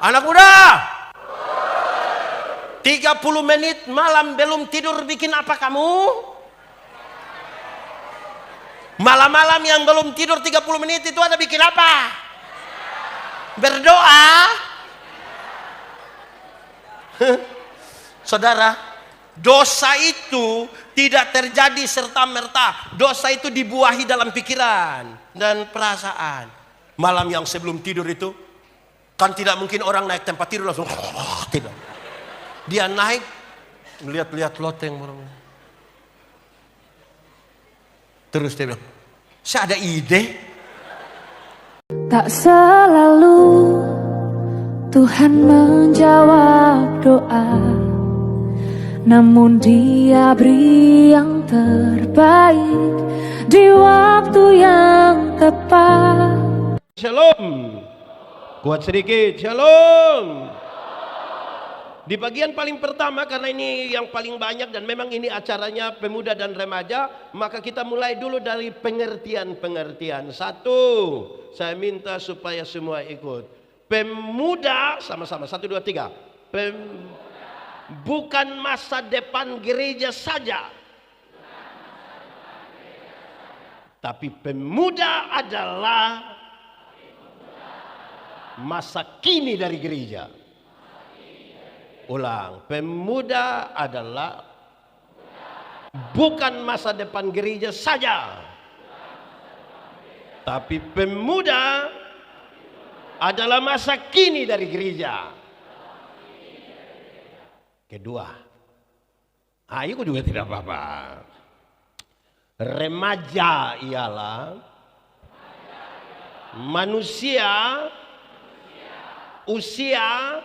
Anak muda, 30 menit malam belum tidur bikin apa kamu? Malam-malam yang belum tidur 30 menit itu ada bikin apa? Berdoa. Saudara, dosa itu tidak terjadi serta-merta. Dosa itu dibuahi dalam pikiran dan perasaan. Malam yang sebelum tidur itu, kan tidak mungkin orang naik tempat tidur langsung tidak. Dia naik, lihat-lihat loteng. Terus dia bilang, saya ada ide. Tak selalu Tuhan menjawab doa, namun Dia beri yang terbaik di waktu yang tepat. Shalom. Kuat sedikit, shalom. Di bagian paling pertama, karena ini yang paling banyak dan memang ini acaranya pemuda dan remaja, maka kita mulai dulu dari pengertian-pengertian. Satu, saya minta supaya semua ikut. Pemuda, sama-sama, 1, 2, 3. Bukan masa depan gereja saja, tapi pemuda adalah masa kini dari gereja. Ulang, pemuda adalah bukan masa depan gereja saja, tapi pemuda adalah masa kini dari gereja. Kedua, ayo juga tidak apa-apa. Remaja ialah manusia usia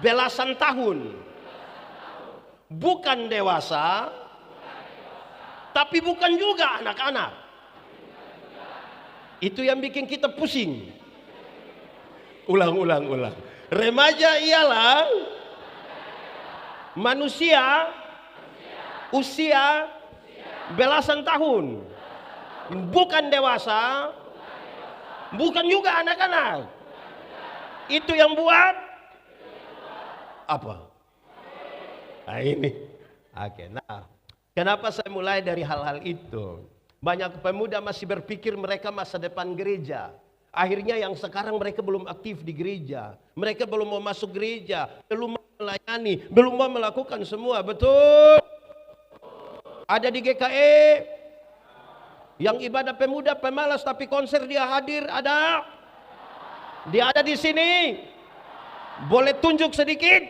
belasan tahun, bukan dewasa, tapi bukan juga anak-anak. Itu yang bikin kita pusing. Ulang. Remaja ialah manusia usia belasan tahun, bukan dewasa, bukan juga anak-anak. Itu yang buat apa? Nah ini. Oke, nah, kenapa saya mulai dari hal-hal itu? Banyak pemuda masih berpikir mereka masa depan gereja. Akhirnya yang sekarang mereka belum aktif di gereja. Mereka belum mau masuk gereja, belum mau melayani, belum mau melakukan semua. Betul? Ada di GKE yang ibadah pemuda pemalas tapi konser dia hadir, ada? Dia ada di sini. Boleh tunjuk sedikit?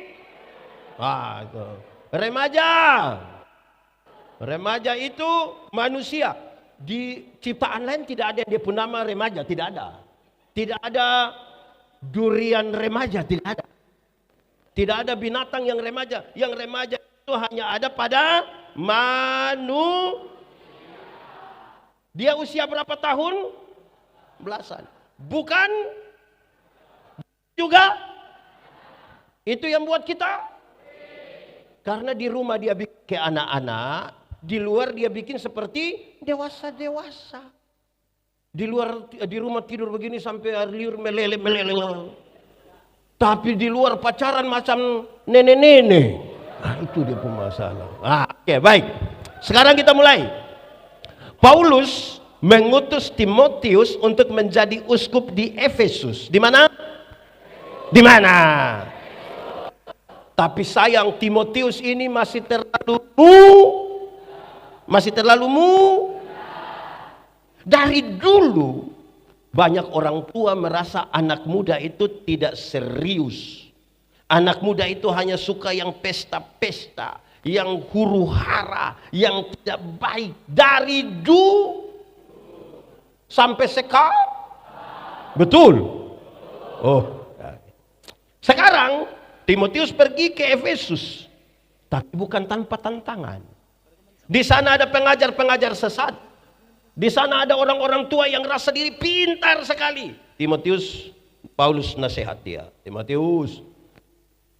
Ah, itu. Remaja itu manusia. Di ciptaan lain tidak ada yang dia pun nama remaja, tidak ada. Tidak ada durian remaja, tidak ada. Tidak ada binatang yang remaja. Yang remaja itu hanya ada pada manusia. Dia usia berapa tahun? Belasan. Bukan juga. Itu yang buat kita. Karena di rumah dia bikin kayak anak-anak, di luar dia bikin seperti dewasa-dewasa. Di rumah tidur begini sampai liur meleleh. Tapi di luar pacaran macam nenek-nenek. Nah, itu dia pemasalah. Oke, baik. Sekarang kita mulai. Paulus mengutus Timotius untuk menjadi uskup di Efesus. Di mana? Di mana? Tapi sayang Timotius ini masih terlalu Dari dulu banyak orang tua merasa anak muda itu tidak serius. Anak muda itu hanya suka yang pesta-pesta, yang huru-hara, yang tidak baik. Dari dulu sampai sekarang. Betul? Oh. Sekarang Timotius pergi ke Efesus, tapi bukan tanpa tantangan. Di sana ada pengajar-pengajar sesat. Di sana ada orang-orang tua yang rasa diri pintar sekali. Paulus nasihat dia. Timotius,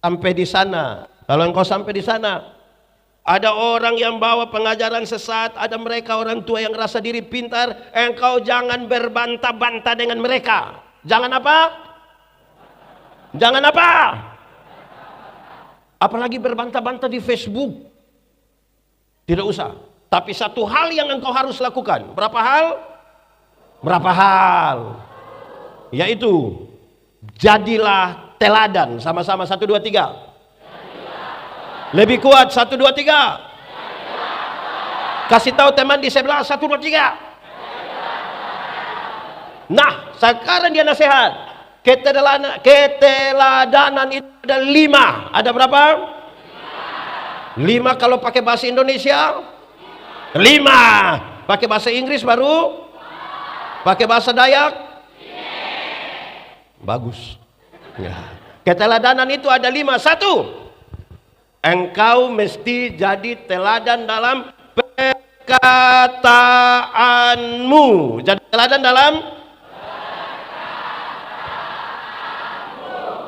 sampai di sana. Kalau engkau sampai di sana, ada orang yang bawa pengajaran sesat, ada mereka orang tua yang rasa diri pintar. Engkau jangan berbantah-bantah dengan mereka. Jangan apa? Jangan apa? Apalagi berbantah-bantah di Facebook. Tidak usah. Tapi satu hal yang engkau harus lakukan. Berapa hal? Berapa hal? Yaitu, jadilah teladan. Sama-sama 1, 2, 3. Lebih kuat 1, 2, 3. Kasih tahu teman di sebelah 1, 2, 3. Nah, sekarang dia nasihat. Keteladanan itu ada 5. Ada berapa? 5 kalau pakai bahasa Indonesia. 5. Pakai bahasa Inggris baru? Pakai bahasa Dayak? Bagus. Ya. Keteladanan itu ada 5. 1. Engkau mesti jadi teladan dalam perkataanmu. Jadi teladan dalam.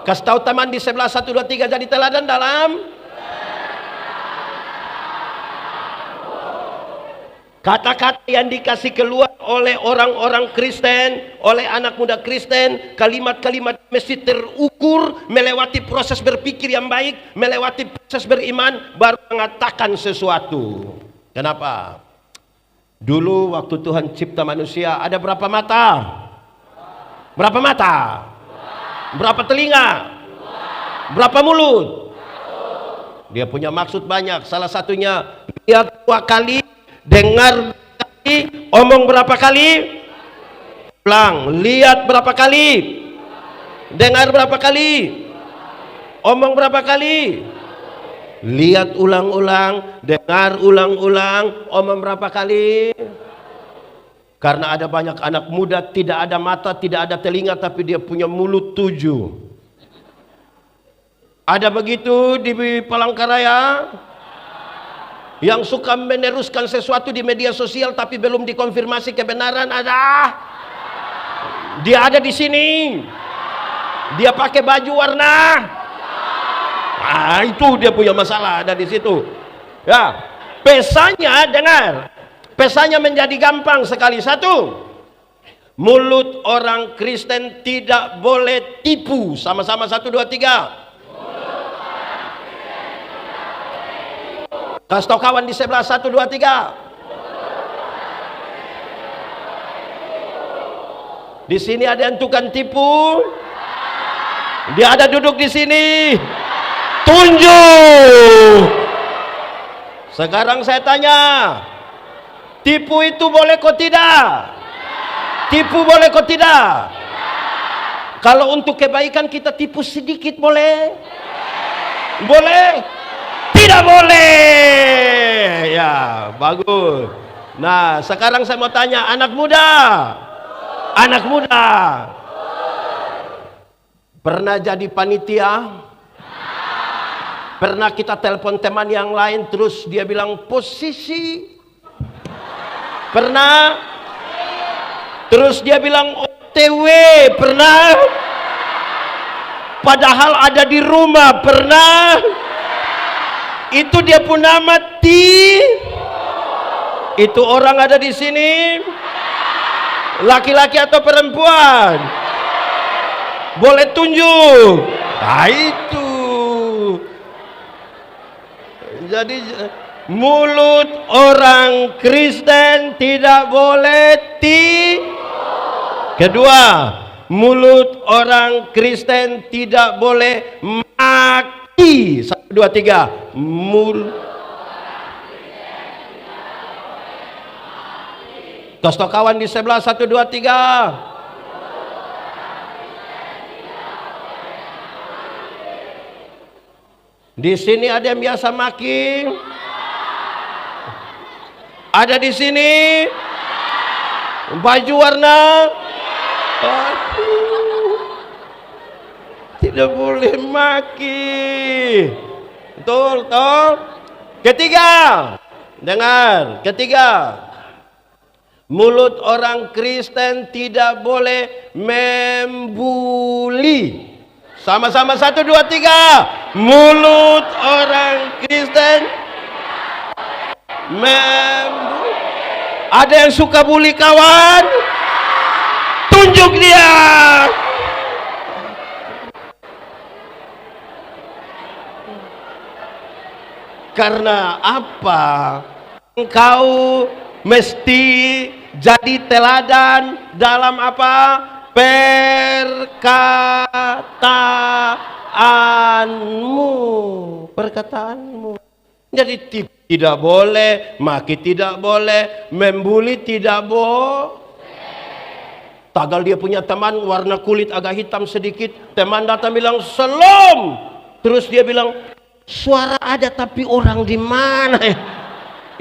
Kasih tahu teman di sebelah 1, 2, 3. Jadi teladan dalam. Kata-kata yang dikasih keluar oleh orang-orang Kristen, oleh anak muda Kristen, kalimat-kalimat mesti terukur, melewati proses berpikir yang baik, melewati proses beriman, baru mengatakan sesuatu. Kenapa? Dulu waktu Tuhan cipta manusia, ada berapa mata? Berapa mata? Berapa telinga? Berapa mulut? Dia punya maksud banyak. Salah satunya, lihat 2 kali, dengar kali, omong berapa kali? Ulang. Lihat berapa kali? Dengar berapa kali? Omong berapa kali? Lihat ulang-ulang, dengar ulang-ulang, omong berapa kali? Karena ada banyak anak muda tidak ada mata, tidak ada telinga, tapi dia punya mulut 7. Ada begitu di Palangkaraya? Yang suka meneruskan sesuatu di media sosial tapi belum dikonfirmasi kebenaran ada. Dia ada di sini. Dia pakai baju warna. Ah, itu dia punya masalah ada di situ. Ya, pesanya dengar. Pesanya menjadi gampang sekali. 1. Mulut orang Kristen tidak boleh tipu. Sama-sama 1, 2, 3. Kasih tahu kawan di sebelah 1, 2, 3. Di sini ada yang tukang tipu. Dia ada duduk di sini. Tunjuk. Sekarang saya tanya, tipu itu boleh kok tidak? Tipu boleh kok tidak? Kalau untuk kebaikan kita tipu sedikit boleh? Boleh? Tidak boleh. Ya, bagus. Nah, sekarang saya mau tanya anak muda. Anak muda. Pernah jadi panitia? Pernah kita telepon teman yang lain terus dia bilang posisi? Pernah? Terus dia bilang OTW, pernah? Padahal ada di rumah, pernah? Itu dia pun nama itu orang ada di sini? Laki-laki atau perempuan? Boleh tunjuk? Nah itu. Jadi mulut orang Kristen tidak boleh Kedua, mulut orang Kristen tidak boleh maki. 1, 2, 3. Kasih kawan di sebelah 1, 2, 3. Di sini ada yang biasa maki? Ada di sini? Baju warna? Tidak boleh maki. Betul, betul. Ketiga, dengar. Ketiga, mulut orang Kristen tidak boleh membuli. Sama-sama 1, 2, 3. Mulut orang Kristen membuli. Ada yang suka bully kawan? Tunjuk dia. Karena apa? Engkau mesti jadi teladan dalam apa? Perkataanmu. Jadi tidak boleh, maki tidak boleh, membuli tidak boleh. Tagal dia punya teman warna kulit agak hitam sedikit, teman datang bilang "Salam", terus dia bilang "Suara ada tapi orang di mana ya?"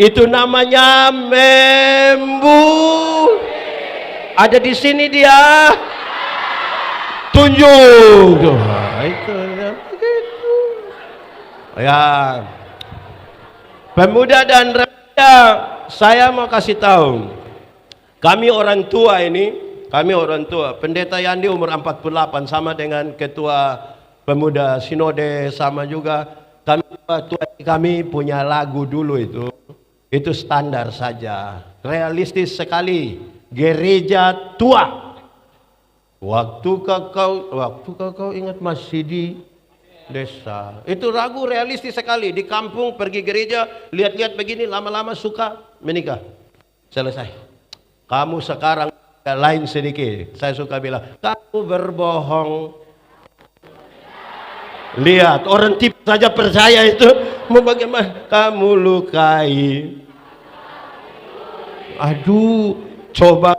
Itu namanya membuli. Ada di sini dia. Tunjuk. Nah, itu ya begitu. Ya. Pemuda dan remaja, saya mau kasih tahu. Kami orang tua, Pendeta Yandi umur 48 sama dengan ketua pemuda sinode, sama juga kami punya lagu dulu itu standar saja, realistis sekali. Gereja tua. Waktu kau ingat masih di desa. Itu lagu realistis sekali. Di kampung pergi gereja, lihat-lihat begini, lama-lama suka menikah. Selesai. Kamu sekarang lain sedikit. Saya suka bilang, kamu berbohong. Lihat, orang tipe saja percaya itu. Mau bagaimana? Kamu lukai. Aduh, coba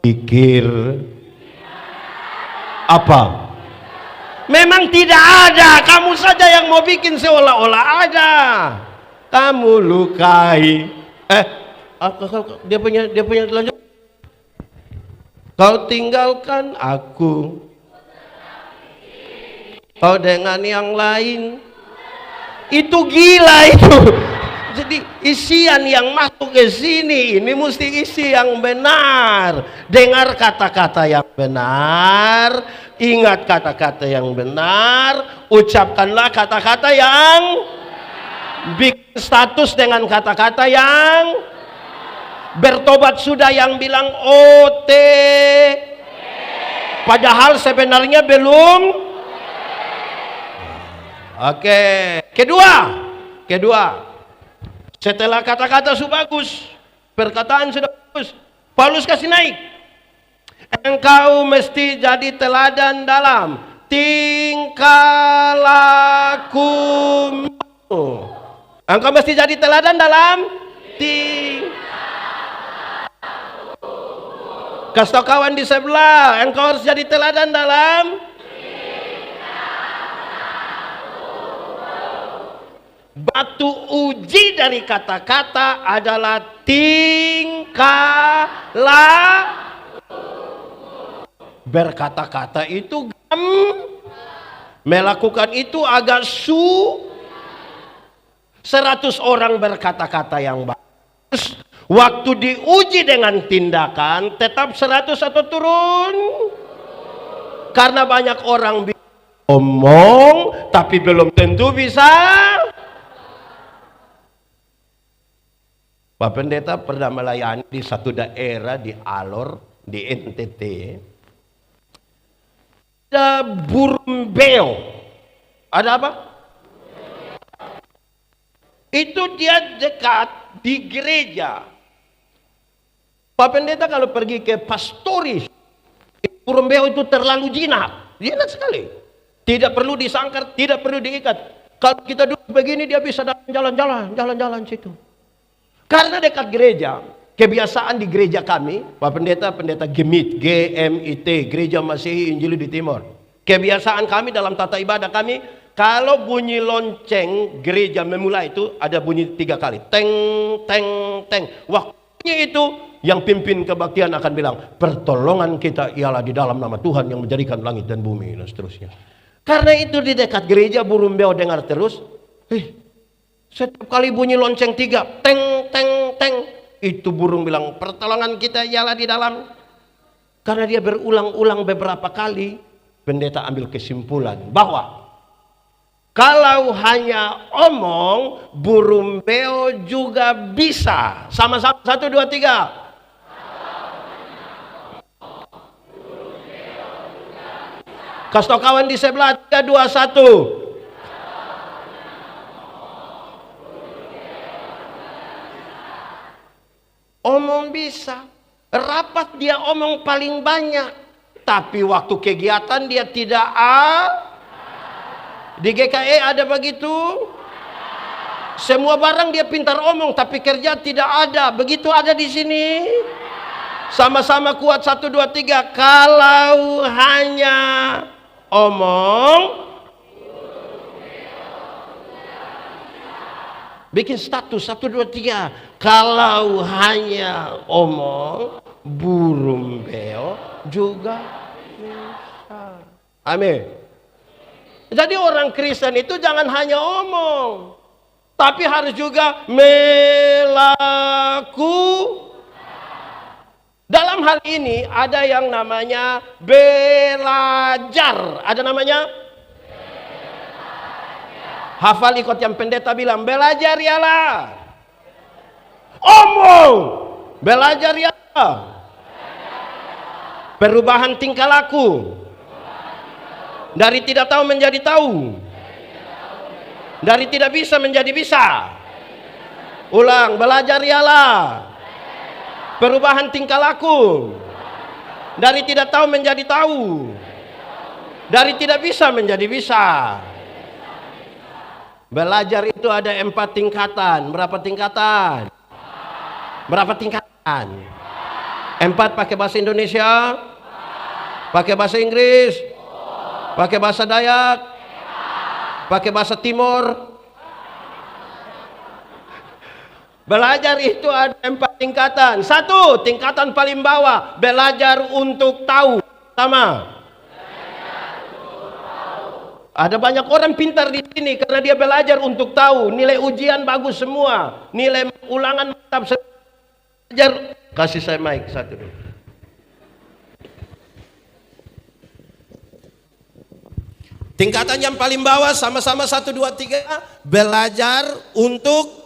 pikir. Apa? Memang tidak ada. Kamu saja yang mau bikin seolah-olah ada. Kamu lukai. Dia punya lanjut. Kau tinggalkan aku. Kau dengan yang lain. Itu gila itu. Jadi isian yang masuk ke sini ini mesti isi yang benar. Dengar kata-kata yang benar, ingat kata-kata yang benar, ucapkanlah kata-kata yang bikin status dengan kata-kata yang bertobat sudah yang bilang OT. Padahal sebenarnya belum. Oke, kedua. Setelah kata-kata sudah bagus, perkataan sudah bagus, Paulus kasih naik. Engkau mesti jadi teladan dalam tingkah lakumu. Engkau mesti jadi teladan dalam kasih tau kawan di sebelah, engkau harus jadi teladan dalam batu uji dari kata-kata adalah tingkah laku. Berkata-kata itu melakukan itu agak 100 orang berkata-kata yang bagus, waktu diuji dengan tindakan tetap 100 atau turun. Karena banyak orang omong tapi belum tentu bisa. Pak Pendeta pernah melayani di satu daerah di Alor, di NTT. Ada burung beo. Ada apa? Itu dia dekat di gereja. Pak Pendeta kalau pergi ke pastoris, burung beo itu terlalu jinak. Jinak sekali. Tidak perlu disangkar, tidak perlu diikat. Kalau kita duduk begini dia bisa jalan-jalan situ. Karena dekat gereja, kebiasaan di gereja kami, Pak Pendeta GMIT, GMIT, Gereja Masehi Injili di Timur. Kebiasaan kami dalam tata ibadah kami, kalau bunyi lonceng gereja memulai itu ada bunyi 3 kali. Teng, teng, teng. Waktunya itu yang pimpin kebaktian akan bilang, pertolongan kita ialah di dalam nama Tuhan yang menjadikan langit dan bumi, dan seterusnya. Karena itu di dekat gereja burung beo dengar terus, setiap kali bunyi lonceng 3, teng, teng, teng, itu burung bilang, pertolongan kita ialah di dalam. Karena dia berulang-ulang beberapa kali, pendeta ambil kesimpulan bahwa kalau hanya omong, burung beo juga bisa. Sama-sama, 1, 2, 3. Kasih tau kawan di sebelah, 3, 2, 1. Omong bisa. Rapat dia omong paling banyak. Tapi waktu kegiatan dia tidak Di GKE ada begitu? Semua barang dia pintar omong, tapi kerja tidak ada. Begitu ada di sini. Sama-sama kuat 1, 2, 3. Kalau hanya omong, bikin status 1, 2, 3. Kalau hanya omong, burung beo juga bisa. Amin. Jadi orang Kristen itu jangan hanya omong, tapi harus juga melakukan. Dalam hal ini ada yang namanya belajar. Ada namanya hafal, ikut yang pendeta bilang, belajar ialah omong, belajar ialah perubahan tingkah laku. Dari tidak tahu menjadi tahu. Dari tidak bisa menjadi bisa. Ulang, belajar ialah perubahan tingkah laku. Dari tidak tahu menjadi tahu. Dari tidak bisa menjadi bisa. Belajar itu ada 4 tingkatan. Berapa tingkatan? Berapa tingkatan? 4 pakai bahasa Indonesia, pakai bahasa Inggris, pakai bahasa Dayak, pakai bahasa Timur. Belajar itu ada 4 tingkatan. 1, tingkatan paling bawah, belajar untuk tahu. Sama. Ada banyak orang pintar di sini karena dia belajar untuk tahu. Nilai ujian bagus semua. Nilai ulangan mantap. Belajar. Kasih saya mic 1 dulu. Tingkatan yang paling bawah sama-sama 1, 2, 3. Belajar untuk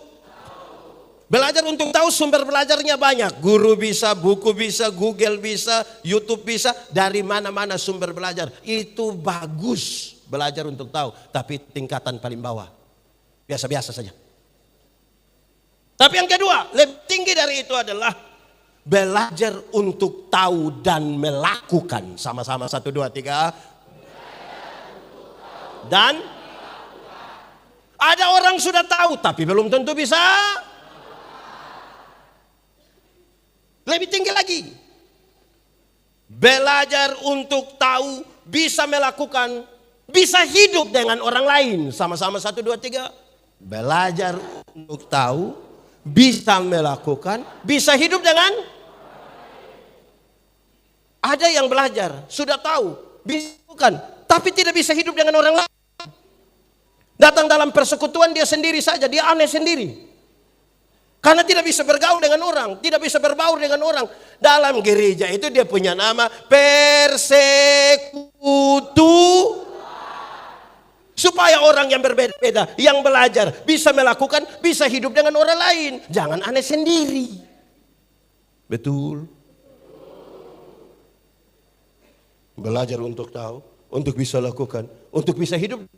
tahu. Sumber belajarnya banyak. Guru bisa, buku bisa, Google bisa, YouTube bisa. Dari mana-mana sumber belajar. Itu bagus. Belajar untuk tahu. Tapi tingkatan paling bawah. Biasa-biasa saja. Tapi yang kedua, lebih tinggi dari itu adalah belajar untuk tahu dan melakukan. Sama-sama 1, 2, 3. Dan ada orang sudah tahu tapi belum tentu bisa. Lebih tinggi lagi. Belajar untuk tahu, bisa melakukan, bisa hidup dengan orang lain. Sama-sama 1, 2, 3. Belajar untuk tahu, bisa melakukan, bisa hidup dengan. Ada yang belajar, sudah tahu, bisa bukan, tapi tidak bisa hidup dengan orang lain. Datang dalam persekutuan dia sendiri saja, dia aneh sendiri. Karena tidak bisa bergaul dengan orang, tidak bisa berbaur dengan orang. Dalam gereja itu dia punya nama persekutu. Supaya orang yang berbeda-beda, yang belajar, bisa melakukan, bisa hidup dengan orang lain. Jangan aneh sendiri. Betul. Belajar untuk tahu, untuk bisa lakukan, untuk bisa hidup.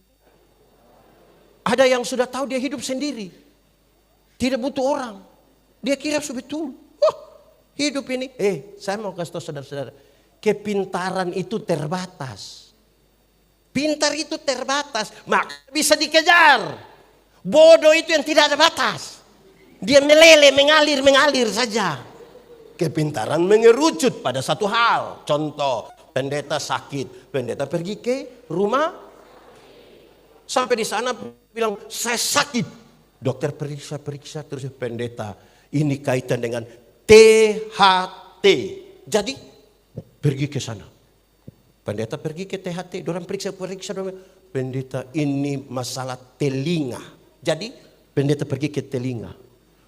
Ada yang sudah tahu dia hidup sendiri. Tidak butuh orang. Dia kira betul. Hidup ini. Saya mau kasih tahu saudara-saudara. Kepintaran itu terbatas. Pintar itu terbatas. Maka bisa dikejar. Bodoh itu yang tidak ada batas. Dia meleleh, mengalir saja. Kepintaran mengerucut pada satu hal. Contoh, pendeta sakit. Pendeta pergi ke rumah. Sampai di sana bilang, saya sakit. Dokter periksa terus, pendeta ini kaitan dengan THT. Jadi pergi ke sana. Pendeta pergi ke THT, dorang periksa. Pendeta ini masalah telinga. Jadi pendeta pergi ke telinga.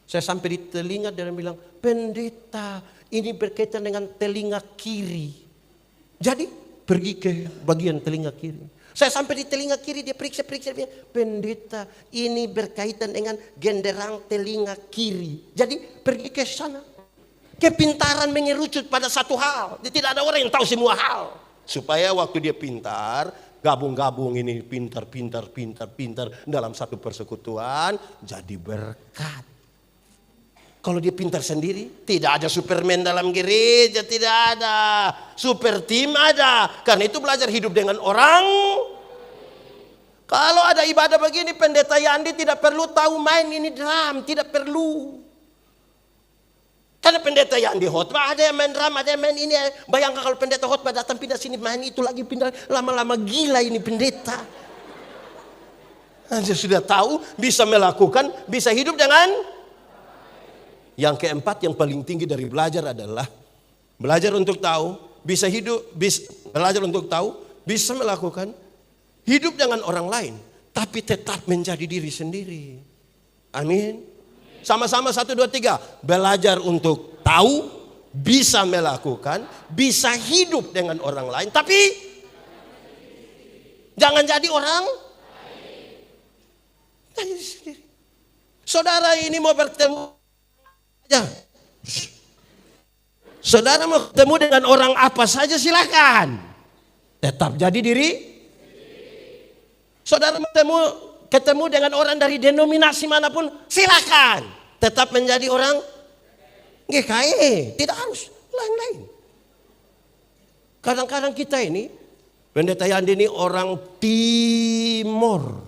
Saya sampai di telinga dan bilang, pendeta ini berkaitan dengan telinga kiri. Jadi pergi ke bagian telinga kiri. Saya sampai di telinga kiri, dia periksa. Pendeta, ini berkaitan dengan genderang telinga kiri. Jadi pergi ke sana. Kepintaran mengerucut pada satu hal. Tidak ada orang yang tahu semua hal. Supaya waktu dia pintar, gabung-gabung ini pintar dalam satu persekutuan, jadi berkat. Kalau dia pintar sendiri, tidak ada Superman dalam gereja, tidak ada. Super team ada. Karena itu belajar hidup dengan orang. Kalau ada ibadah begini, pendeta Yandi tidak perlu tahu main ini drum, tidak perlu. Karena pendeta Yandi khotbah, ada yang main drum, ada yang main ini. Bayangkan kalau pendeta khotbah datang pindah sini main itu lagi pindah, lama-lama gila ini pendeta. Dia sudah tahu, bisa melakukan, bisa hidup dengan. Yang keempat yang paling tinggi dari belajar adalah belajar untuk tahu, bisa hidup, belajar untuk tahu, bisa melakukan, hidup dengan orang lain, tapi tetap menjadi diri sendiri. Amin. Sama-sama 1, 2, 3. Belajar untuk tahu, bisa melakukan, bisa hidup dengan orang lain, tapi jangan jadi orang jadi sendiri. Saudara ini mau bertemu. Ya. Saudara mau ketemu dengan orang apa saja silakan. Tetap jadi diri. Saudara mau ketemu dengan orang dari denominasi manapun silakan. Tetap menjadi orang GKI. Tidak harus lain-lain. Kadang-kadang kita ini, pendeta Yandi ini orang Timur.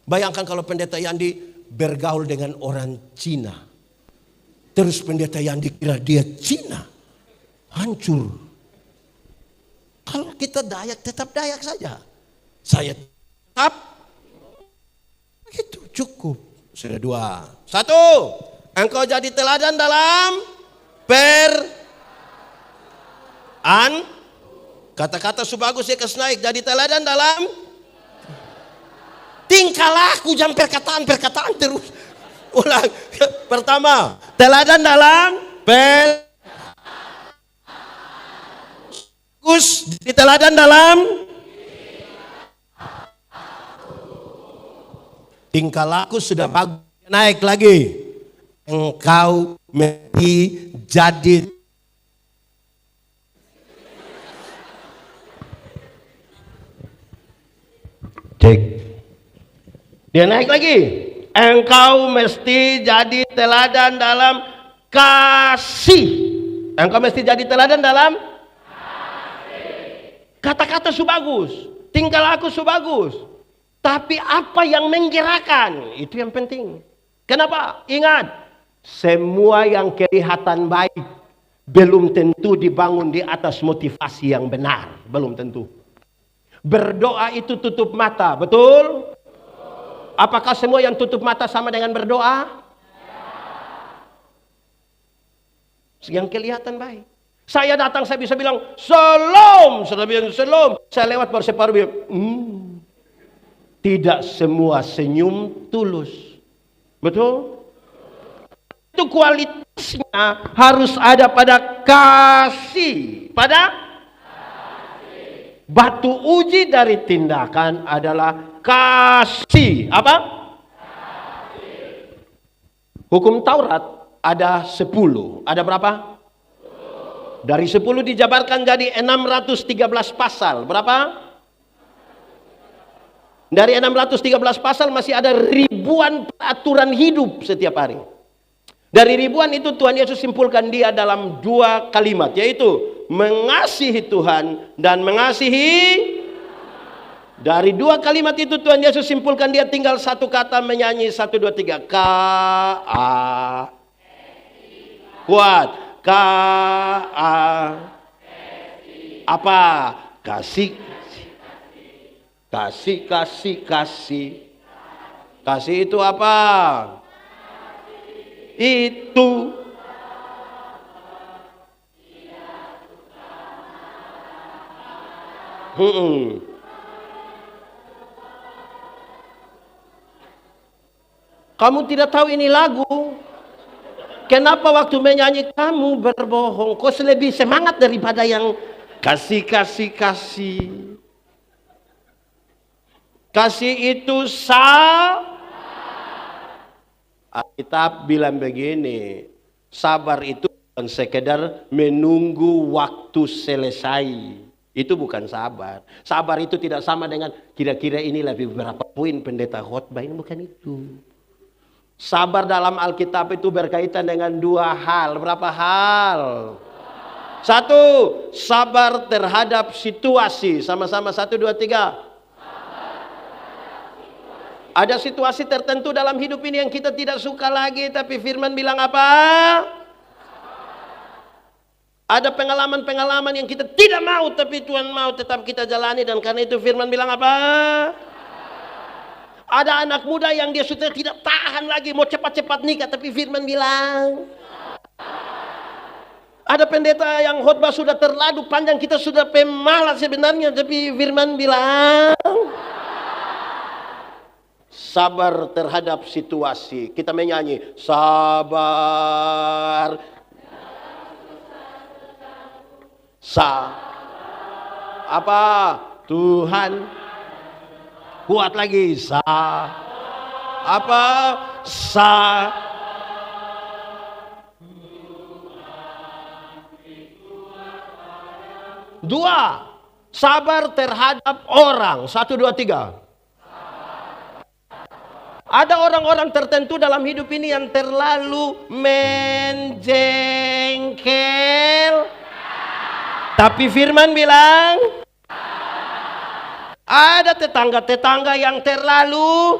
Bayangkan kalau pendeta Yandi bergaul dengan orang Cina. Terus pendeta yang dikira dia Cina, hancur. Kalau kita Dayak, tetap Dayak saja. Saya tetap, itu cukup. Sudah 2. 1, engkau jadi teladan dalam kata-kata subagus ya kesnaik. Jadi teladan dalam tingkah laku, jangan perkataan terus. Ulang. Pertama, teladan dalam di teladan dalam tingkah laku sudah bagus, naik lagi. Engkau menjadi cek. Dia naik lagi. Engkau mesti jadi teladan dalam kasih. Engkau mesti jadi teladan dalam kasih. Kata-kata subagus, tingkah laku subagus. Tapi apa yang menggerakkan? Itu yang penting. Kenapa? Ingat, semua yang kelihatan baik belum tentu dibangun di atas motivasi yang benar. Belum tentu. Berdoa itu tutup mata, betul? Apakah semua yang tutup mata sama dengan berdoa? Yang kelihatan baik. Saya datang, saya bisa bilang shalom, sudah bilang shalom. Saya lewat baru separuh bilang, Tidak semua senyum tulus. Betul? Itu kualitasnya harus ada pada kasih. Pada batu uji dari tindakan adalah kasih. Apa? Kasih. Hukum Taurat ada 10. Ada berapa? 10. Dari 10 dijabarkan jadi 613 pasal. Berapa? Dari 613 pasal masih ada ribuan peraturan hidup setiap hari. Dari ribuan itu Tuhan Yesus simpulkan dia dalam 2 kalimat, yaitu mengasihi Tuhan dan mengasihi. Dari 2 kalimat itu Tuhan Yesus simpulkan dia tinggal satu kata menyanyi 1, 2, 3. K-A. Kuat. K-A. Apa? Kasih. Kasih, kasih, kasih. Kasih itu apa? Itu kamu tidak tahu ini lagu. Kenapa waktu menyanyi kamu berbohong? Kau lebih semangat daripada yang kasih, kasih, kasih. Kasih itu Alkitab bilang begini, sabar itu bukan sekedar menunggu waktu selesai. Itu bukan sabar. Sabar itu tidak sama dengan kira-kira ini lebih berapa poin pendeta khotbah, ini bukan itu. Sabar dalam Alkitab itu berkaitan dengan dua hal. Berapa hal? Satu, sabar terhadap situasi. Sama-sama, 1, 2, 3. Ada situasi tertentu dalam hidup ini yang kita tidak suka lagi, tapi firman bilang apa? Ada pengalaman-pengalaman yang kita tidak mau, tapi Tuhan mau tetap kita jalani. Dan karena itu firman bilang apa? Ada anak muda yang dia sudah tidak tahan lagi, mau cepat-cepat nikah, tapi firman bilang. Ada pendeta yang khotbah sudah terlalu panjang, kita sudah pemalas sebenarnya, tapi firman bilang. Sabar terhadap situasi. Kita menyanyi, sabar. Apa? Tuhan. Kuat lagi, apa? Dua, sabar terhadap orang. 1, 2, 3. Ada orang-orang tertentu dalam hidup ini yang terlalu menjengkel. Tapi firman bilang, ada tetangga-tetangga yang terlalu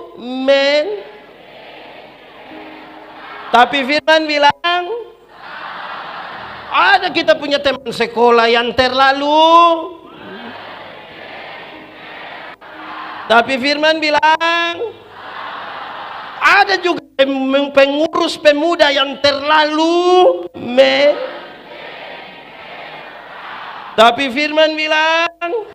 tapi firman bilang, ada kita punya teman sekolah yang terlalu, tapi firman bilang, ada juga pengurus pemuda yang terlalu tapi firman bilang,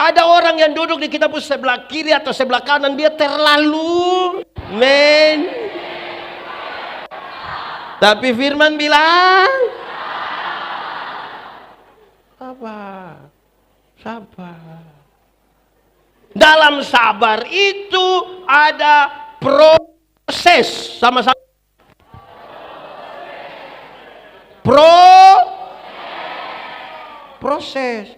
ada orang yang duduk di kita pun sebelah kiri atau sebelah kanan, dia terlalu tapi firman bilang, sabar. Dalam sabar itu ada proses. Sama-sama. Proses.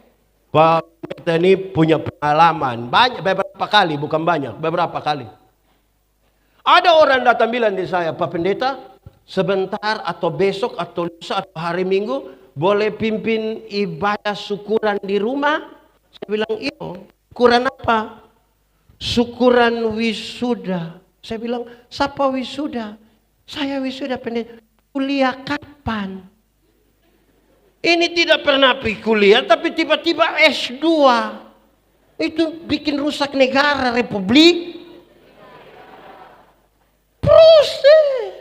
Pak, kita ini punya pengalaman banyak, beberapa kali, bukan banyak, beberapa kali. Ada orang datang bilang di saya, Pak Pendeta, sebentar atau besok atau lusa atau hari Minggu boleh pimpin ibadah syukuran di rumah? Saya bilang, iya. Syukuran apa? Syukuran wisuda. Saya bilang, siapa wisuda? Saya wisuda, Pendeta. Kuliah kapan? Ini tidak pernah pergi kuliah, tapi tiba-tiba S2. Itu bikin rusak negara, republik. Proses.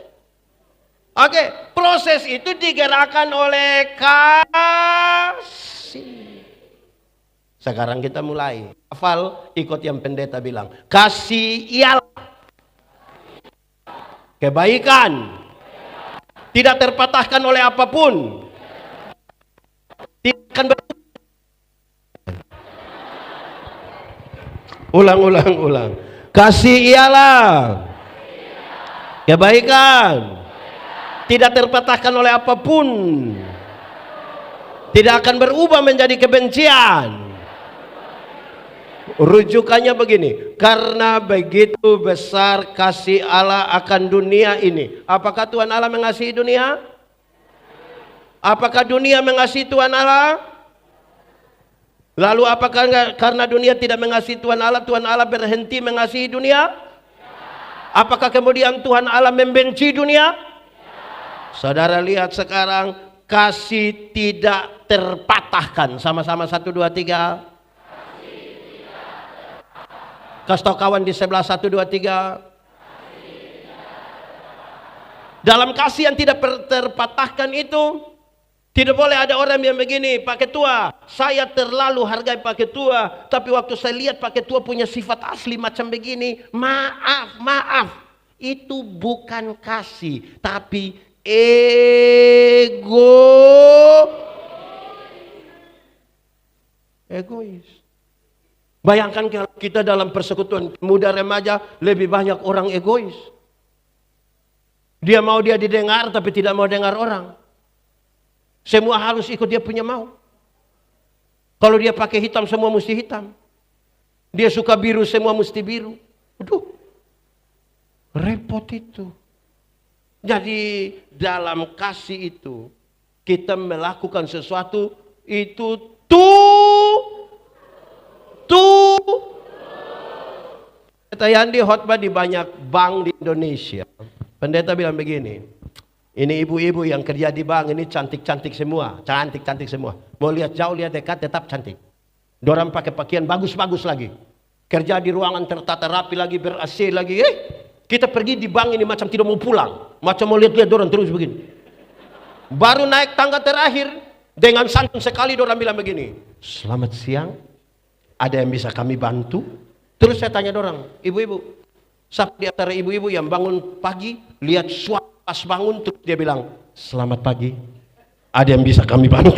Oke, proses itu digerakkan oleh kasih. Sekarang kita mulai. Hafal, ikut yang pendeta bilang. Kasih ialah kebaikan. Tidak terpatahkan oleh apapun. Ulang. Kasih ialah kebaikan. Tidak terpatahkan oleh apapun. Tidak akan berubah menjadi kebencian. Rujukannya begini, karena begitu besar kasih Allah akan dunia ini. Apakah Tuhan Allah mengasihi dunia? Apakah dunia mengasihi Tuhan Allah? Lalu apakah karena dunia tidak mengasihi Tuhan Allah berhenti mengasihi dunia? Apakah kemudian Tuhan Allah membenci dunia? Saudara lihat sekarang, kasih tidak terpatahkan. Sama-sama 1, 2, 3. Kasih tahu kawan di sebelah 1, 2, 3. Dalam kasih yang tidak terpatahkan itu, tidak boleh ada orang yang begini, Pak Ketua, saya terlalu hargai Pak Ketua, tapi waktu saya lihat Pak Ketua punya sifat asli macam begini, maaf. Itu bukan kasih, tapi egois. Bayangkan kalau kita dalam persekutuan muda remaja, lebih banyak orang egois. Dia mau dia didengar, tapi tidak mau dengar orang. Semua harus ikut dia punya mau. Kalau dia pakai hitam, semua mesti hitam. Dia suka biru, semua mesti biru. Aduh. Repot itu. Jadi dalam kasih itu kita melakukan sesuatu itu Pendeta Yandi khotbah di banyak bank di Indonesia. Pendeta bilang begini, ini ibu-ibu yang kerja di bank ini cantik-cantik semua, cantik-cantik semua. Mau lihat jauh, lihat dekat, tetap cantik. Dorang pakai pakaian bagus-bagus lagi. Kerja di ruangan tertata rapi lagi, ber-AC lagi. Kita pergi di bank ini macam tidak mau pulang. Macam mau lihat-lihat dorang terus begini. Baru naik tangga terakhir, dengan santun sekali dorang bilang begini, selamat siang, ada yang bisa kami bantu? Terus saya tanya dorang, ibu-ibu, siapa di antara ibu-ibu yang bangun pagi, lihat suami pas bangun, terus dia bilang, selamat pagi, ada yang bisa kami bantu?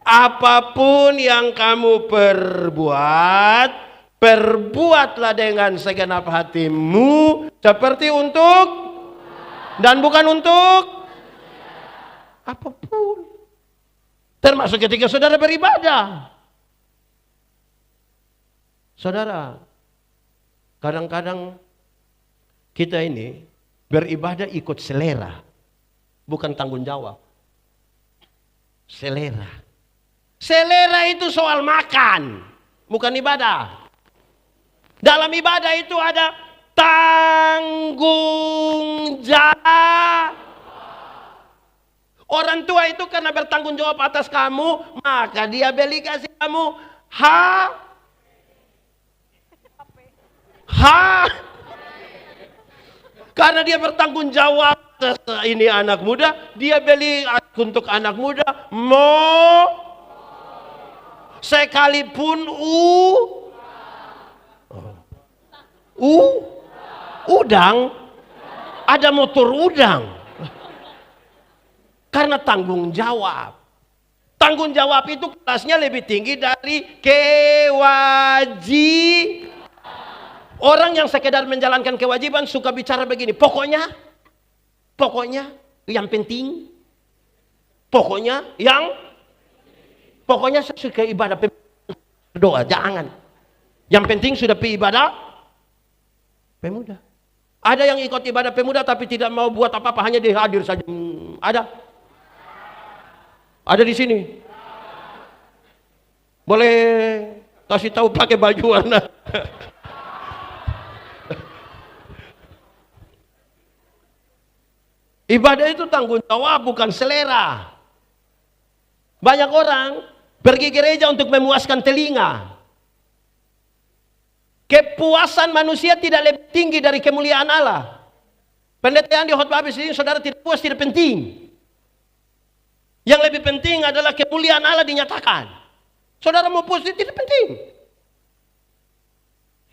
Apapun yang kamu perbuat, perbuatlah dengan segenap hatimu, seperti untuk, dan bukan untuk, apapun. Termasuk ketika saudara beribadah. Saudara, kadang-kadang kita ini beribadah ikut selera, bukan tanggung jawab. Selera. Selera itu soal makan, bukan ibadah. Dalam ibadah itu ada tanggung jawab. Orang tua itu karena bertanggung jawab atas kamu, maka dia beli kasih kamu karena dia bertanggung jawab ini anak muda, dia beli untuk anak muda sekalipun udang, ada motor udang. Karena tanggung jawab. Tanggung jawab itu kelasnya lebih tinggi dari kewajiban. Orang yang sekedar menjalankan kewajiban suka bicara begini, pokoknya, yang penting, pokoknya saya suka ibadah berdoa, jangan. Yang penting sudah pergi ibadah pemuda. Ada yang ikut ibadah pemuda tapi tidak mau buat apa-apa, hanya dia hadir saja. Ada di sini. Boleh kasih tahu pakai baju warna. Ibadah itu tanggung jawab, bukan selera. Banyak orang pergi gereja untuk memuaskan telinga. Kepuasan manusia tidak lebih tinggi dari kemuliaan Allah. Pendeta yang di khotbah habis ini, saudara tidak puas, tidak penting. Yang lebih penting adalah kemuliaan Allah dinyatakan. Saudara mau puas, tidak penting.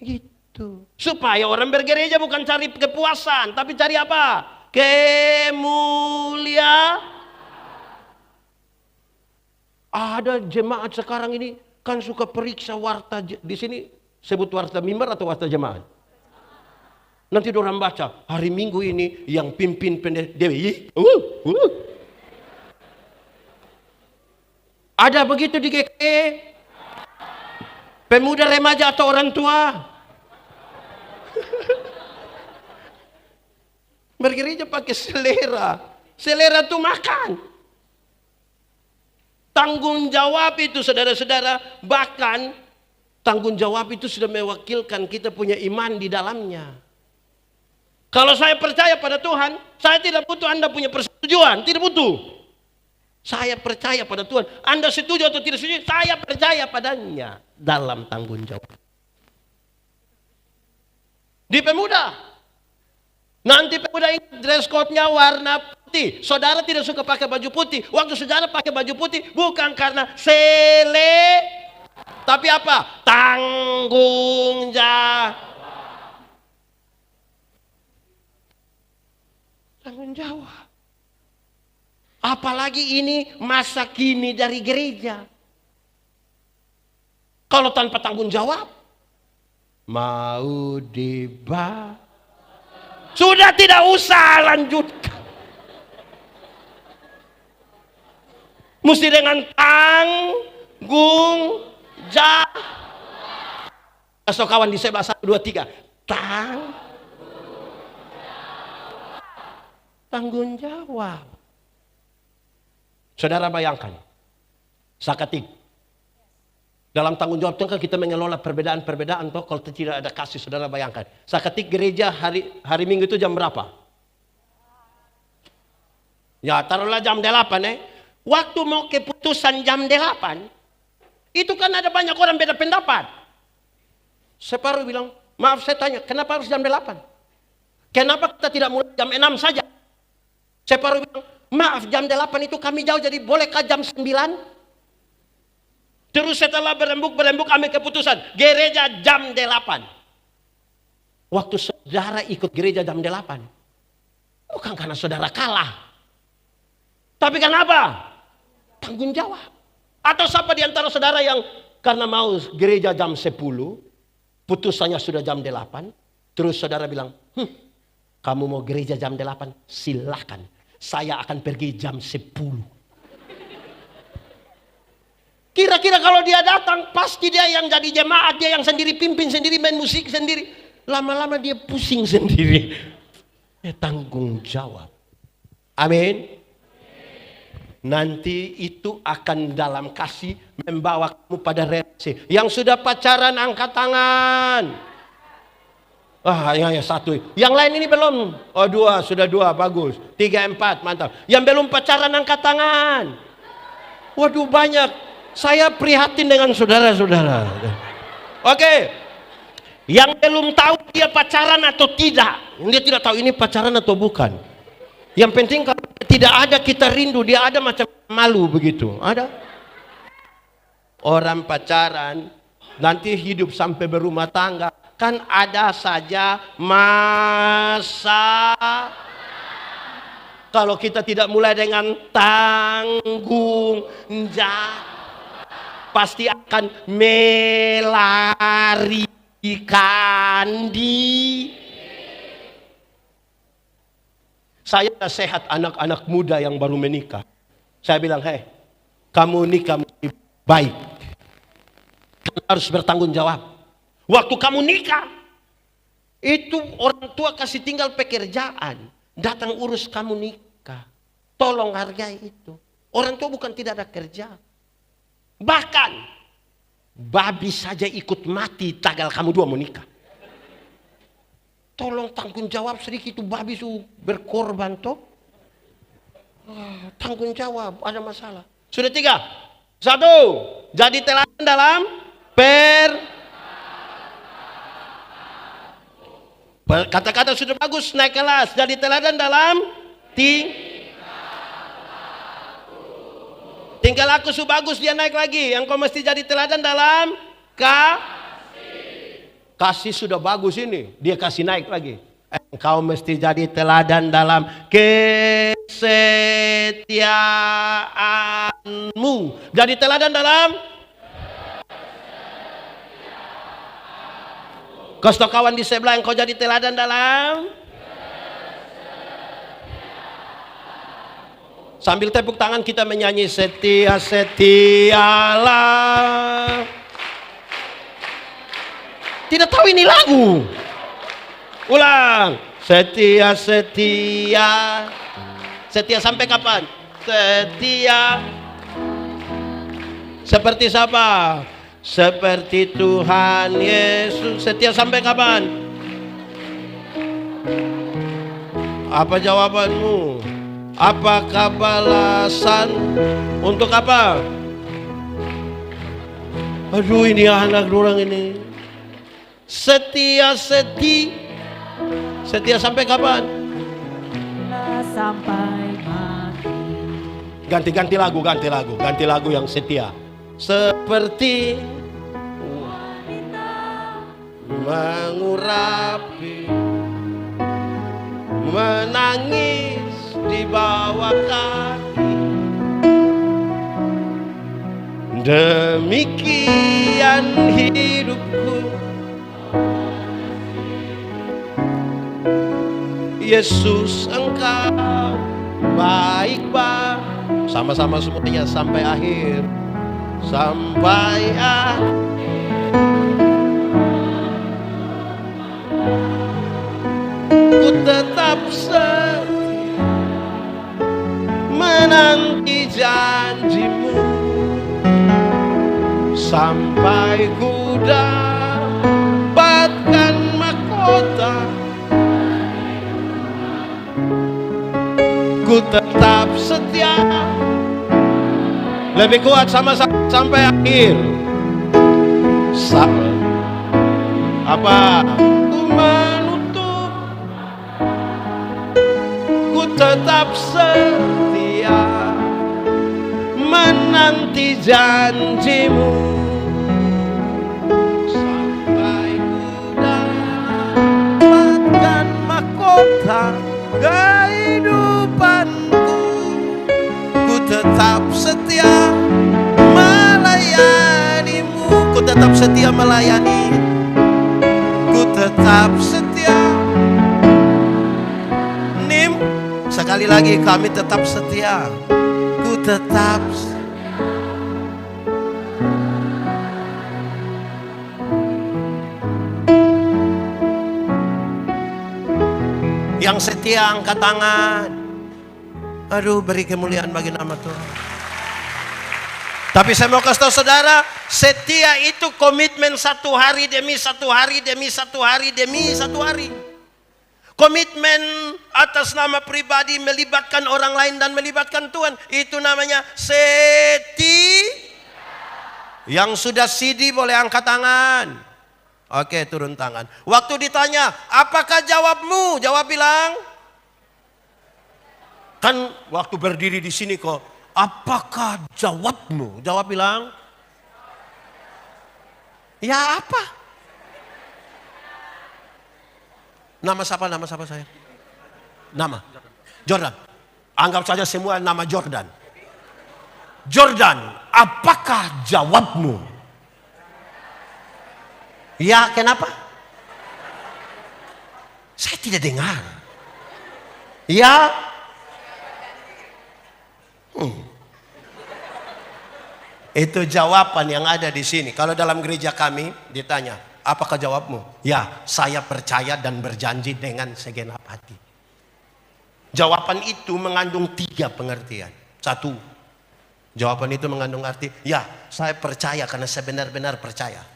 Gitu. Supaya orang bergereja bukan cari kepuasan, tapi cari apa? Kemuliaan. Ada jemaat sekarang ini kan suka periksa warta di sini, sebut warta mimbar atau warta jemaat. Nanti orang baca hari Minggu ini yang pimpin Dewi. Ada begitu di GKE. Pemuda, remaja atau orang tua. Bergereja pakai selera. Selera itu makan. Tanggung jawab itu saudara-saudara, bahkan tanggung jawab itu sudah mewakilkan kita punya iman di dalamnya. Kalau saya percaya pada Tuhan, saya tidak butuh Anda punya persetujuan, tidak butuh. Saya percaya pada Tuhan. Anda setuju atau tidak setuju, saya percaya padanya dalam tanggung jawab. Di pemuda, nanti pemuda ingat dress code-nya warna putih. Saudara tidak suka pakai baju putih. Waktu saudara pakai baju putih bukan karena tapi apa? Tanggung jawab. Tanggung jawab. Apalagi ini masa kini dari gereja. Kalau tanpa tanggung jawab, mau sudah tidak usah lanjutkan. Mesti dengan tanggung jawab. So kawan di sebelah 1, 2, 3. tanggung jawab. Saudara bayangkan, seketik dalam tanggung jawab itu kan kita mengelola perbedaan-perbedaan toh, kalau tidak ada kasih. Saudara bayangkan, seketik gereja hari Minggu itu jam berapa? Ya taruhlah jam 8 Waktu mau keputusan jam 8, itu kan ada banyak orang beda pendapat. Separuh bilang, maaf saya tanya, kenapa harus jam 8? Kenapa kita tidak mulai jam 6 saja? Separuh bilang, maaf jam 8 itu kami jauh, jadi bolehkah jam 9? Terus setelah berembuk ambil keputusan, gereja jam 8. Waktu saudara ikut gereja jam 8, bukan karena saudara kalah. Tapi kenapa? Tanggung jawab. Atau siapa di antara saudara yang karena mau gereja jam 10, putusannya sudah jam 8, terus saudara bilang, kamu mau gereja jam 8, silakan. Saya akan pergi jam 10. Kira-kira kalau dia datang, pasti dia yang jadi jemaat, dia yang sendiri pimpin sendiri, main musik sendiri. Lama-lama dia pusing sendiri. Tanggung jawab. Amin. Nanti itu akan dalam kasih membawa kamu pada relasi. Yang sudah pacaran angkat tangan. Ya satu. Yang lain ini belum. Oh 2, sudah 2, bagus. 3, 4, mantap. Yang belum pacaran angkat tangan. Waduh banyak. Saya prihatin dengan saudara-saudara. Oke. Yang belum tahu dia pacaran atau tidak. Dia tidak tahu ini pacaran atau bukan. Yang penting kalau tidak ada kita rindu, dia ada macam malu begitu. Ada. Orang pacaran nanti hidup sampai berumah tangga, kan ada saja masa. Kalau kita tidak mulai dengan tanggung jawab, pasti akan melarikan diri. Saya nasihat anak-anak muda yang baru menikah. Saya bilang, kamu nikah mesti baik. Kamu harus bertanggung jawab. Waktu kamu nikah, itu orang tua kasih tinggal pekerjaan. Datang urus kamu nikah. Tolong hargai itu. Orang tua bukan tidak ada kerja. Bahkan, babi saja ikut mati tagal kamu dua mau nikah. Tolong tanggung jawab sedikit, itu babi su berkorban toh. Tanggung jawab, ada masalah. Sudah 3. 1, jadi teladan dalam kata-kata sudah bagus, naik kelas. Jadi teladan dalam tinggal aku su bagus, dia naik lagi. Yang kau mesti jadi teladan dalam kasih sudah bagus ini, dia kasih naik lagi. Engkau mesti jadi teladan dalam kesetiaanmu. Jadi teladan dalam kasih kawan di sebelah, engkau jadi teladan dalam. Sambil tepuk tangan kita menyanyi setia-setialah. Tidak tahu ini lagu. Ulang. Setia-setia. Setia sampai kapan? Setia. Seperti siapa? Seperti Tuhan Yesus. Setia sampai kapan? Apa jawabanmu? Apakah balasan? Untuk apa? Aduh ini anak orang ini. Setia sampai kapan? Sampai mati. Ganti lagu yang setia. Seperti mengurapi, menangis di bawah kaki. Demikian hidupku. Yesus engkau baik Pak. Sama-sama semuanya sampai akhir. Sampai akhir. sampai ku dapatkan mahkota. Ku tetap setia. Lebih kuat sama-sama sampai akhir. Apa? Ku menutup. Ku tetap setia menanti janjimu sampai ku dapatkan mahkota kehidupanku. Ku tetap setia melayanimu. Ku tetap setia melayani. Ku tetap setia. Nim, sekali lagi kami tetap setia. Ku tetap setia. Yang setia angkat tangan. Aduh, beri kemuliaan bagi nama Tuhan. Tapi saya mau kasih tahu saudara, setia itu komitmen satu hari demi satu hari demi satu hari demi satu hari. Komitmen atas nama pribadi melibatkan orang lain dan melibatkan Tuhan. Itu namanya setia. Yang sudah CD boleh angkat tangan. Oke, turun tangan. Waktu ditanya, apakah jawabmu? Jawab bilang. Kan waktu berdiri di sini kok, apakah jawabmu? Jawab bilang. Ya apa? Nama siapa? Nama siapa saya? Nama Jordan. Anggap saja semua nama Jordan. Jordan, apakah jawabmu? Ya, kenapa? Saya tidak dengar. Ya. Itu jawaban yang ada di sini. Kalau dalam gereja kami ditanya, apakah jawabmu? Ya, saya percaya dan berjanji dengan segenap hati. Jawaban itu mengandung 3 pengertian. 1, jawaban itu mengandung arti, ya, saya percaya karena saya benar-benar percaya.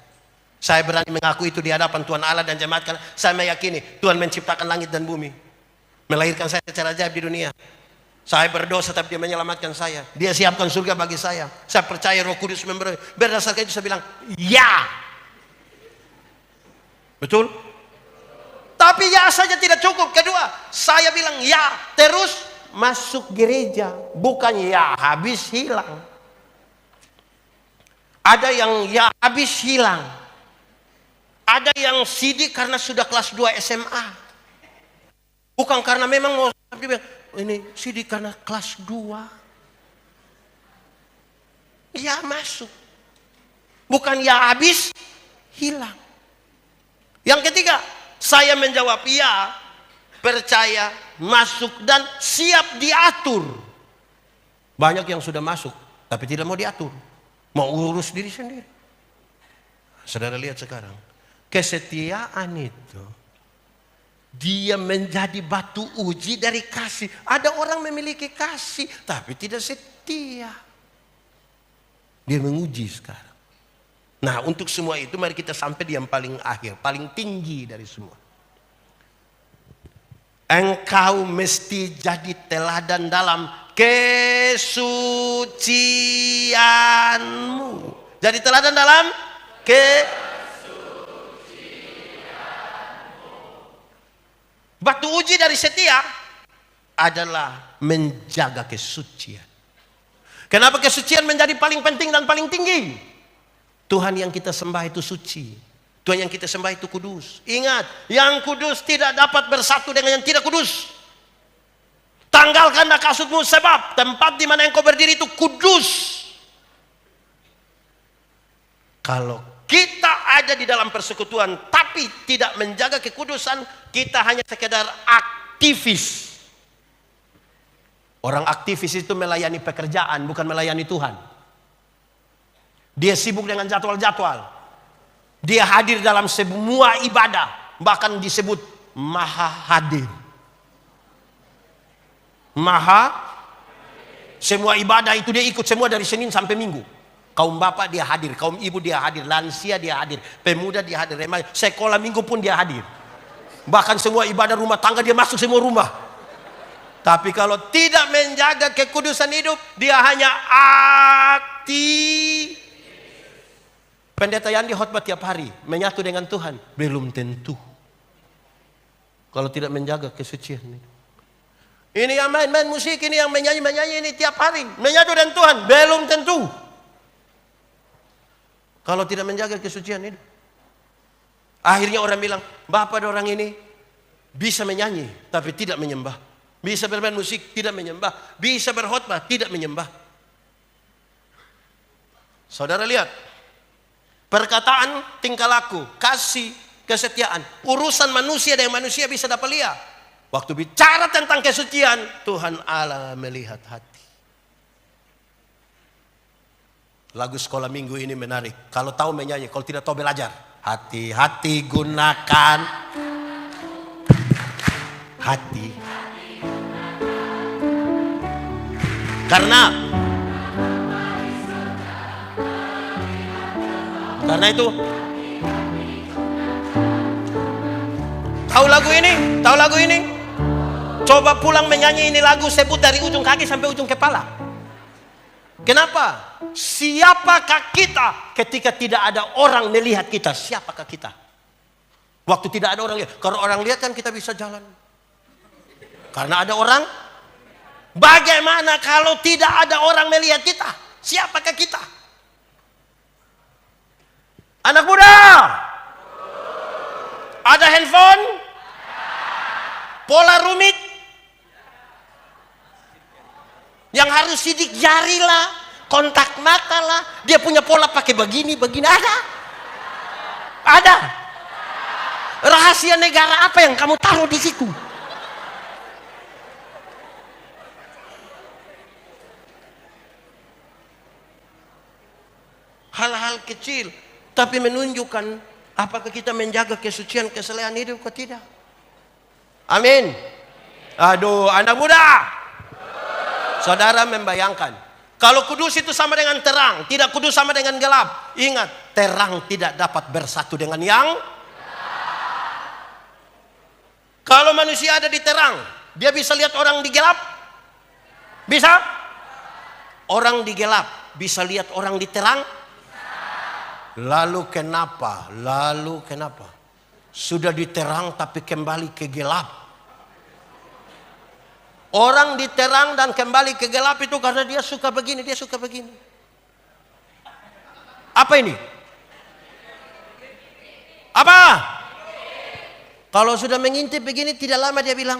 Saya berani mengaku itu di hadapan Tuhan Allah dan jemaat karena saya meyakini Tuhan menciptakan langit dan bumi. Melahirkan saya secara ajaib di dunia. Saya berdosa tapi Dia menyelamatkan saya. Dia siapkan surga bagi saya. Saya percaya Roh Kudus memberi. Berdasarkan itu saya bilang, ya. Betul? Tapi ya saja tidak cukup. Kedua, saya bilang ya. Terus masuk gereja. Bukan ya habis hilang. Ada yang ya habis hilang. Ada yang sidik karena sudah kelas 2 SMA. Bukan karena memang mau ini sidik karena kelas 2. Ya masuk. Bukan ya habis hilang. Yang ketiga, saya menjawab ya, percaya, masuk dan siap diatur. Banyak yang sudah masuk tapi tidak mau diatur. Mau urus diri sendiri. Saudara lihat sekarang, kesetiaan itu dia menjadi batu uji dari kasih. Ada orang memiliki kasih tapi tidak setia. Dia menguji sekarang. Nah, untuk semua itu mari kita sampai di yang paling akhir, paling tinggi dari semua. Engkau mesti jadi teladan dalam kesucianmu. Jadi teladan dalam batu uji dari setia adalah menjaga kesucian. Kenapa kesucian menjadi paling penting dan paling tinggi? Tuhan yang kita sembah itu suci. Tuhan yang kita sembah itu kudus. Ingat, yang kudus tidak dapat bersatu dengan yang tidak kudus. Tanggalkanlah kasutmu sebab tempat di mana engkau berdiri itu kudus. Kalau kita ada di dalam persekutuan tapi tidak menjaga kekudusan, kita hanya sekedar aktivis. Orang aktivis itu melayani pekerjaan, bukan melayani Tuhan. Dia sibuk dengan jadwal-jadwal. Dia hadir dalam semua ibadah, bahkan disebut maha hadir. Semua ibadah itu dia ikut semua dari Senin sampai Minggu. Kaum bapak dia hadir, kaum ibu dia hadir, lansia dia hadir, pemuda dia hadir, remaja, sekolah minggu pun dia hadir. Bahkan semua ibadah rumah tangga dia masuk semua rumah. Tapi kalau tidak menjaga kekudusan hidup, dia hanya aktif. Pendeta Yandi khotbah tiap hari, menyatu dengan Tuhan, belum tentu. Kalau tidak menjaga kesucian ini. Ini yang main-main musik, ini yang menyanyi-menyanyi ini tiap hari, menyatu dengan Tuhan, belum tentu. Kalau tidak menjaga kesucian itu. Akhirnya orang bilang, bapak ada orang ini bisa menyanyi tapi tidak menyembah. Bisa bermain musik tidak menyembah. Bisa berkhotbah tidak menyembah. Saudara lihat, perkataan, tingkah laku, kasih, kesetiaan, urusan manusia dengan manusia bisa dapat lihat. Waktu bicara tentang kesucian, Tuhan Allah melihat hati. Lagu sekolah minggu ini menarik. Kalau tahu menyanyi, kalau tidak tahu belajar. Hati-hati gunakan hati. Karena itu tahu lagu ini? Tahu lagu ini? Coba pulang menyanyi ini lagu, sebut dari ujung kaki sampai ujung kepala. Kenapa? Siapakah kita ketika tidak ada orang melihat kita? Siapakah kita? Waktu tidak ada orang lihat. Kalau orang lihat kan kita bisa jalan. Karena ada orang. Bagaimana kalau tidak ada orang melihat kita? Siapakah kita? Anak muda, ada handphone? Pola rumit? Yang harus sidik jari lah, kontak mata lah. Dia punya pola pakai begini, ada? Ada. Rahasia negara apa yang kamu taruh di situ? Hal-hal kecil, tapi menunjukkan apakah kita menjaga kesucian kesalehan hidup atau tidak. Amin. Aduh, anak muda, saudara membayangkan, kalau kudus itu sama dengan terang, tidak kudus sama dengan gelap. Ingat, terang tidak dapat bersatu dengan yang. Kalau manusia ada di terang, dia bisa lihat orang di gelap? Bisa? Orang di gelap bisa lihat orang di terang? Lalu kenapa? Sudah diterang tapi kembali ke gelap. Orang diterang dan kembali ke gelap itu karena dia suka begini, dia suka begini. Apa ini? Apa? Kalau sudah mengintip begini tidak lama dia bilang,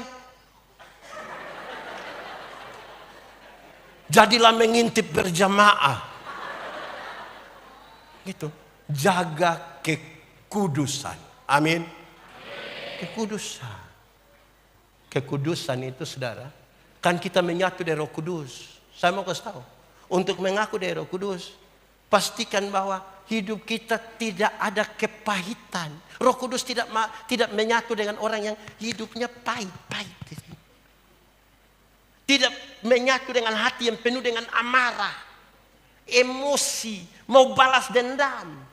jadilah mengintip berjamaah. Gitu. Jaga kekudusan. Amin. Kekudusan. Kekudusan itu saudara, kan kita menyatu dari Roh Kudus. Saya mau kasih tahu, untuk mengaku dari Roh Kudus, pastikan bahwa hidup kita tidak ada kepahitan. Roh Kudus tidak menyatu dengan orang yang hidupnya pahit. Tidak menyatu dengan hati yang penuh dengan amarah, emosi, mau balas dendam.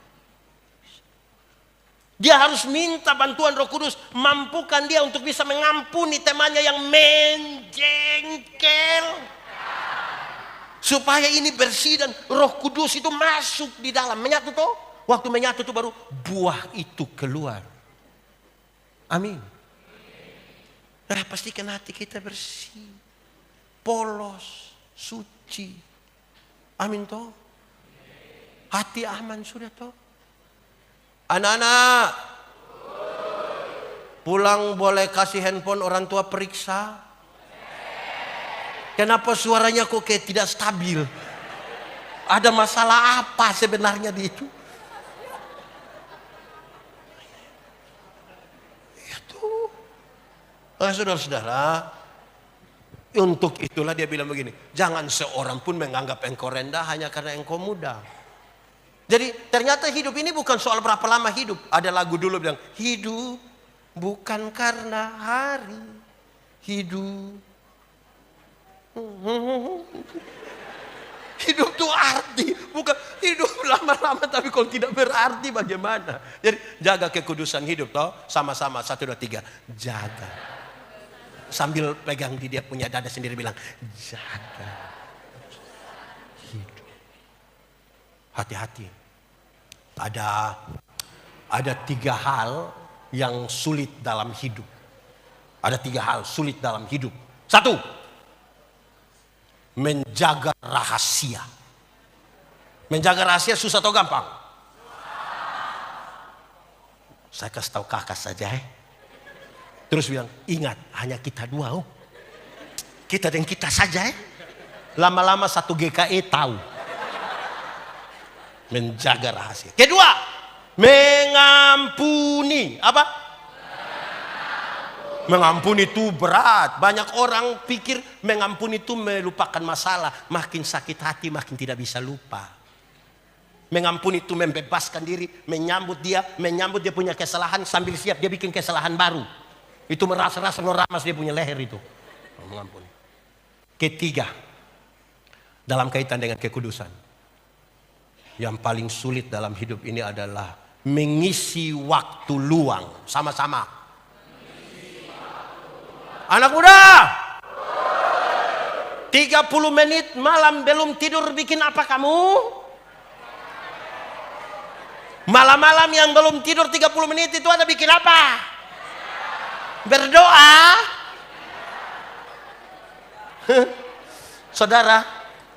Dia harus minta bantuan Roh Kudus, mampukan dia untuk bisa mengampuni temannya yang menjengkel. Supaya ini bersih dan Roh Kudus itu masuk di dalam. Menyatu tuh, waktu menyatu tuh baru buah itu keluar. Amin. Nah, pastikan hati kita bersih, polos, suci. Amin toh. Hati aman sudah toh. Anak-anak, pulang boleh kasih handphone orang tua periksa. Kenapa suaranya kok kayak tidak stabil? Ada masalah apa sebenarnya di itu? Itu. Saudara-saudara, untuk itulah dia bilang begini, jangan seorang pun menganggap engkau rendah hanya karena engkau muda. Jadi ternyata hidup ini bukan soal berapa lama hidup. Ada lagu dulu bilang, hidup bukan karena hari, hidup. Hidup tuh arti, bukan hidup lama-lama tapi kalau tidak berarti bagaimana? Jadi jaga kekudusan hidup toh, sama-sama 1 2 3, jaga. Sambil pegang di dia punya dada sendiri bilang, jaga hidup. Hati-hati. Ada 3 hal yang sulit dalam hidup. Ada 3 hal sulit dalam hidup. 1, menjaga rahasia. Menjaga rahasia susah atau gampang? Saya kasih tahu kakak saja Terus bilang, ingat hanya kita 2 Kita dan kita saja Lama-lama 1 GKE tahu. Menjaga rahasia. Kedua, mengampuni. Apa? Mengampuni itu berat. Banyak orang pikir mengampuni itu melupakan masalah. Makin sakit hati, makin tidak bisa lupa. Mengampuni itu membebaskan diri, menyambut dia punya kesalahan sambil siap dia bikin kesalahan baru. Itu merasa-rasa meramas dia punya leher itu. Mengampuni. Ketiga, dalam kaitan dengan kekudusan, yang paling sulit dalam hidup ini adalah mengisi waktu luang. Sama-sama. Anak muda, 30 menit malam belum tidur bikin apa kamu? Malam-malam yang belum tidur 30 menit itu ada bikin apa? Berdoa. Saudara,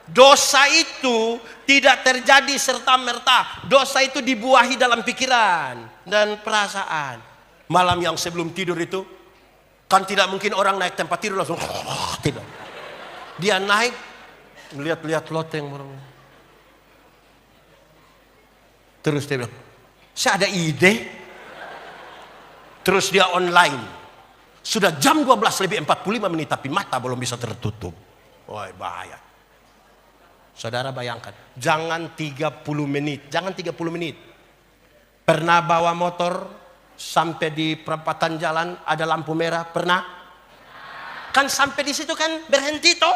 dosa itu tidak terjadi serta-merta. Dosa itu dibuahi dalam pikiran dan perasaan. Malam yang sebelum tidur itu, kan tidak mungkin orang naik tempat tidur langsung tidak. Dia naik, melihat-lihat loteng. Terus dia bilang, saya ada ide. Terus dia online. Sudah jam 12 lebih 45 menit tapi mata belum bisa tertutup. Wah, bahaya. Saudara bayangkan, jangan 30 menit. Pernah bawa motor sampai di perempatan jalan ada lampu merah, pernah? Kan sampai di situ kan berhenti toh?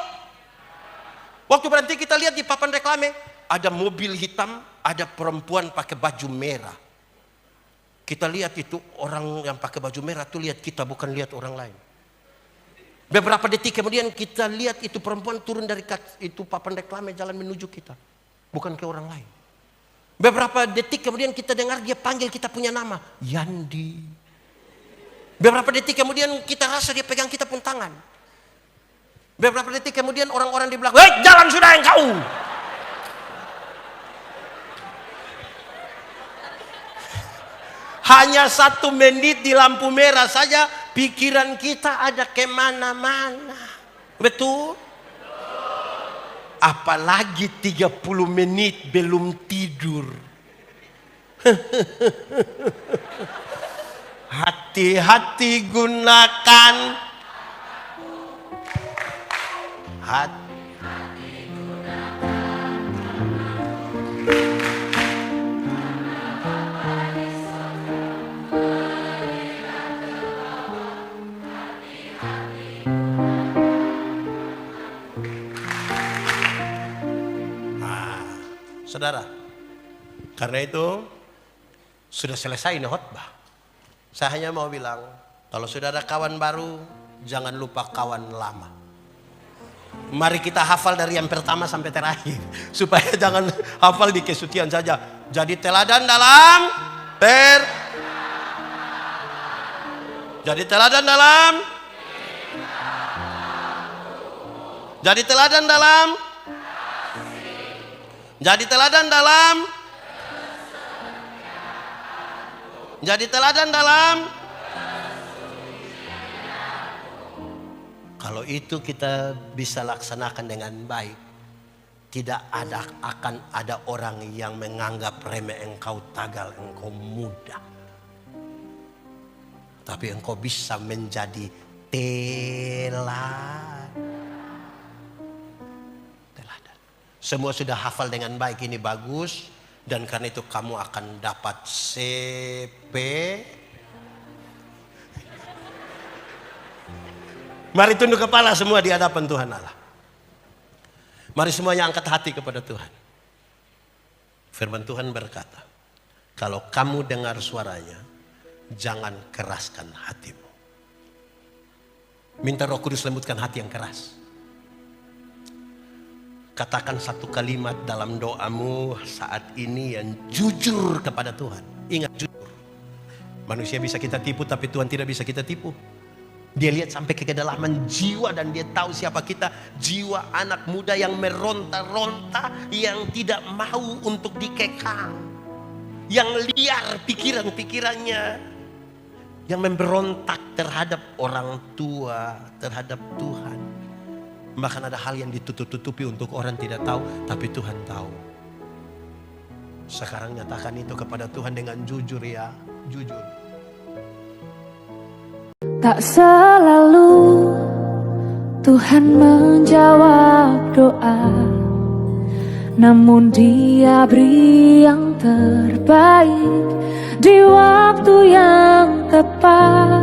Waktu berhenti kita lihat di papan reklame, ada mobil hitam, ada perempuan pakai baju merah. Kita lihat itu orang yang pakai baju merah tuh lihat kita, bukan lihat orang lain. Beberapa detik kemudian kita lihat itu perempuan turun dari itu papan reklame jalan menuju kita, bukan ke orang lain. Beberapa detik kemudian kita dengar dia panggil kita punya nama, Yandi. Beberapa detik kemudian kita rasa dia pegang kita pun tangan. Beberapa detik kemudian orang-orang di belakang, "Hei, jalan sudah engkau!" Hanya 1 menit di lampu merah saja pikiran kita ada kemana-mana. Betul? Apalagi 30 menit belum tidur. Hati-hati gunakan hati. Saudara, karena itu sudah selesai nih khotbah. Saya hanya mau bilang, kalau sudah ada kawan baru, jangan lupa kawan lama. Mari kita hafal dari yang pertama sampai terakhir, supaya jangan hafal di kesucian saja. Jadi teladan dalam Jadi teladan dalam. Kalau itu kita bisa laksanakan dengan baik, tidak akan ada orang yang menganggap remeh engkau, tagal engkau, muda. Tapi engkau bisa menjadi teladan. Semua sudah hafal dengan baik, ini bagus. Dan karena itu kamu akan dapat CP. Mari tunduk kepala semua di hadapan Tuhan Allah. Mari semuanya angkat hati kepada Tuhan. Firman Tuhan berkata, kalau kamu dengar suaranya, jangan keraskan hatimu. Minta Roh Kudus lembutkan hati yang keras. Katakan satu kalimat dalam doamu saat ini yang jujur kepada Tuhan. Ingat, jujur. Manusia bisa kita tipu, tapi Tuhan tidak bisa kita tipu. Dia lihat sampai ke kedalaman jiwa dan dia tahu siapa kita. Jiwa anak muda yang meronta-ronta, yang tidak mau untuk dikekang, yang liar pikiran-pikirannya, yang memberontak terhadap orang tua, terhadap Tuhan. Bahkan ada hal yang ditutup-tutupi untuk orang tidak tahu, tapi Tuhan tahu. Sekarang nyatakan itu kepada Tuhan dengan jujur ya, jujur. Tak selalu Tuhan menjawab doa, namun Dia beri yang terbaik di waktu yang tepat.